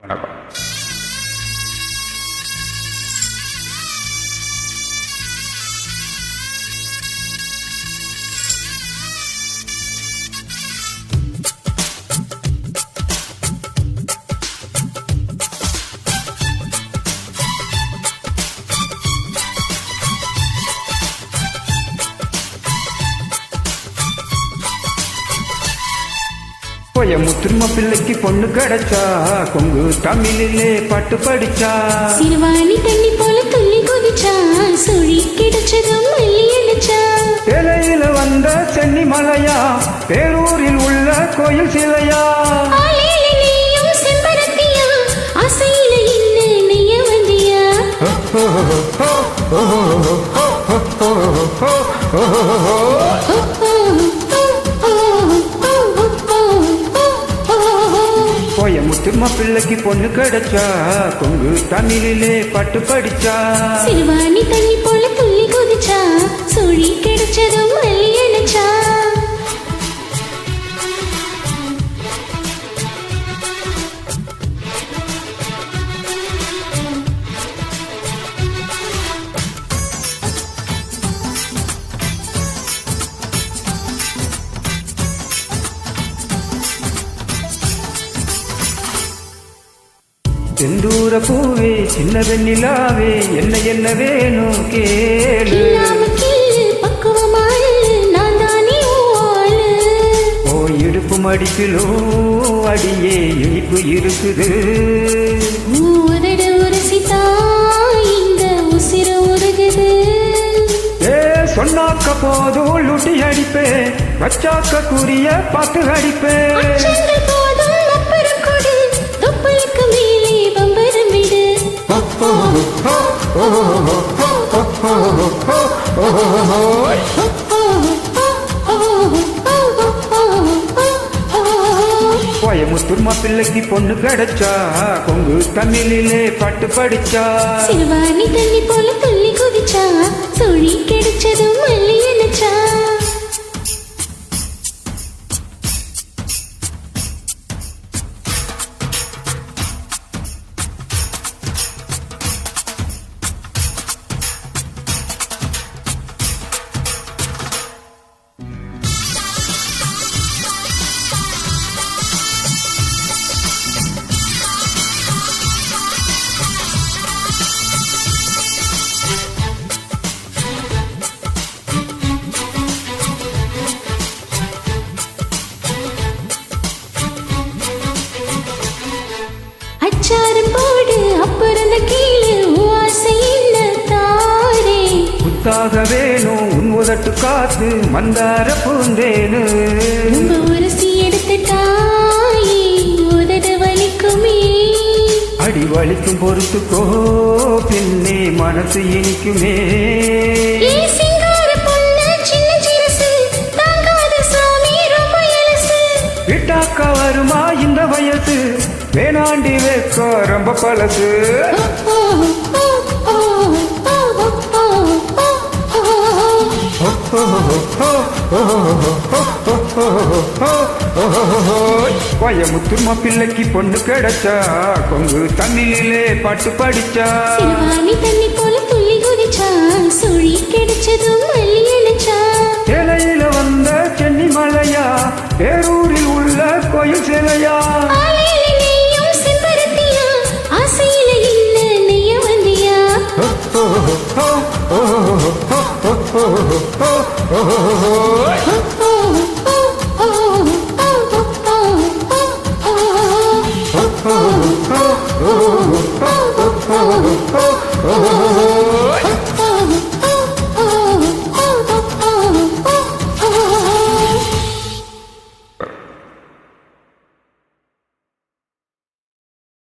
வணக்கம். முத்துர்ம பிள்ளைக்கு பொண்ணு கிடைச்சா கொங்கு தமிழிலே பாட்டு படிச்சா சிறுவாணி தண்ணி போல துள்ளி குதிச்சா சுழி கிடைச்சதும் மல்லி அடிச்சா வேலையில வந்த சென்னி மலையா பேரூரில் உள்ள கோயில் சிலையா செம்பரத்தியா ஆசையில என்ன நெய்ய வந்தியா முத்துர்ம பிள்ளைக்கு பொண்ணு கிடைச்சா கொங்கு தமிழிலே பாட்டு படிச்சா சிறுவாணி தண்ணி போல துள்ளி குதிச்சா சுழி கிடைச்சதும் மல்லி அடிச்சா செந்தூர பூவே சின்ன வெண்ணிலாவே என்ன என்ன வேணும் கேளு ஓ இடுப்பு மடிப்பிலோ அடியே இனிப்பு இருக்குது ஏ சொன்னாக்க போதும் லுட்டி அடிப்பே வச்சாக்க கூறிய பாத்து அடிப்பே முத்துர்ம பிள்ளைக்கு பொண்ணு கிடைச்சா கொங்கு தமிழிலே பாட்டு படிச்சா சிறுவாணி தண்ணி போல துள்ளி குதிச்சா சுழி கிடைச்சதும் மல்லி அடிச்சா அச்சாரம் போடு அப்புறம் கீழே ஆசையில்ல தாரே புத்தாக வேணும் உன் உதட்டு காத்து மந்தார பூந்தேனு உரசி எடுத்துட்டாயே உதட வலிக்குமே அடி வலிக்கும் பொறுத்துக்கோ பின்னே மனசு இனிக்குமே விட்டாக்கா வருமா இந்த வயசு வேணாண்டி வைக்கோ ரொம்ப பழசு முத்துர்ம பிள்ளைக்கு பொண்ணு கிடைச்சா கொங்கு தமிழிலே பாட்டு படிச்சா சிறுவாணி தண்ணி போல துள்ளி குதிச்சா சுழி கிடைச்சதும் மல்லி அடிச்சா வேலையில வந்த சென்னி மலையா பேரூரில் உள்ள கோயில் சிலையா ஆசையில என்ன நெய்ய வந்தியா oh